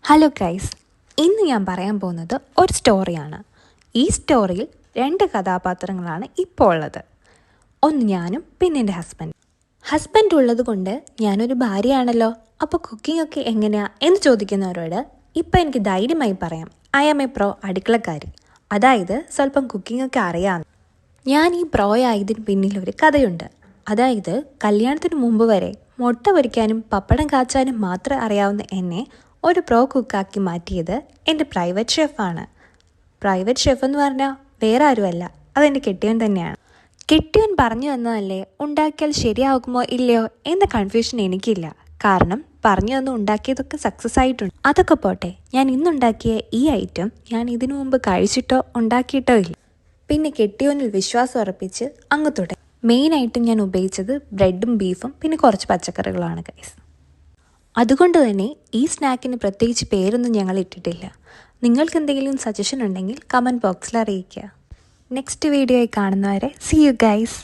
Hello guys, ഇന്ന് ഞാൻ പറയാൻ പോകുന്നത് ഒരു സ്റ്റോറിയാണ്. ഈ സ്റ്റോറിയിൽ 2 കഥാപാത്രങ്ങളാണ് ഇപ്പോൾ ഉള്ളത്. ഒന്ന് ഞാനും പിന്നെ എൻ്റെ ഹസ്ബൻഡ് ഉള്ളത് കൊണ്ട് ഞാനൊരു ഭാര്യയാണല്ലോ, അപ്പോൾ കുക്കിംഗ് ഒക്കെ എങ്ങനെയാ എന്ന് ചോദിക്കുന്നവരോട് ഇപ്പം എനിക്ക് ധൈര്യമായി പറയാം, ഐ ആം എ പ്രോ അടുക്കളക്കാരി. അതായത് സ്വല്പം കുക്കിംഗ് ഒക്കെ അറിയാം. ഞാൻ ഈ പ്രോ ആയതിന് പിന്നിലൊരു കഥയുണ്ട്. അതായത് കല്യാണത്തിന് മുമ്പ് വരെ മുട്ട പൊരിക്കാനും പപ്പടം കാച്ചാനും മാത്രം അറിയാവുന്ന എന്നെ ഒരു പ്രോ കുക്കാക്കി മാറ്റിയത് എൻ്റെ പ്രൈവറ്റ് ഷെഫാണ്. പ്രൈവറ്റ് ഷെഫ് എന്ന് പറഞ്ഞാൽ വേറെ ആരുമല്ല, അതെൻ്റെ കെട്ടിയവൻ തന്നെയാണ്. കെട്ടിയവൻ പറഞ്ഞു തന്നതല്ലേ ഉണ്ടാക്കിയാൽ ശരിയാകുമോ ഇല്ലയോ എന്ന കൺഫ്യൂഷൻ എനിക്കില്ല. കാരണം പറഞ്ഞു തന്ന് ഉണ്ടാക്കിയതൊക്കെ സക്സസ് ആയിട്ടുണ്ട്. അതൊക്കെ പോട്ടെ, ഞാൻ ഇന്നുണ്ടാക്കിയ ഈ ഐറ്റം ഞാൻ ഇതിനു മുമ്പ് കഴിച്ചിട്ടോ ഉണ്ടാക്കിയിട്ടോ ഇല്ല. പിന്നെ കെട്ടിയവനിൽ വിശ്വാസം ഉറപ്പിച്ച് അങ്ങ് തുടങ്ങി. മെയിനായിട്ടും ഞാൻ ഉപയോഗിച്ചത് ബ്രെഡും ബീഫും പിന്നെ കുറച്ച് പച്ചക്കറികളാണ് ഗൈസ്. അതുകൊണ്ട് തന്നെ ഈ സ്നാക്കിന് പ്രത്യേകിച്ച് പേരൊന്നും ഞങ്ങൾ ഇട്ടിട്ടില്ല. നിങ്ങൾക്ക് എന്തെങ്കിലും സജഷൻ ഉണ്ടെങ്കിൽ കമൻറ്റ് ബോക്സിൽ അറിയിക്കുക. നെക്സ്റ്റ് വീഡിയോയിൽ കാണുന്നവരെ സീ യു ഗൈസ്.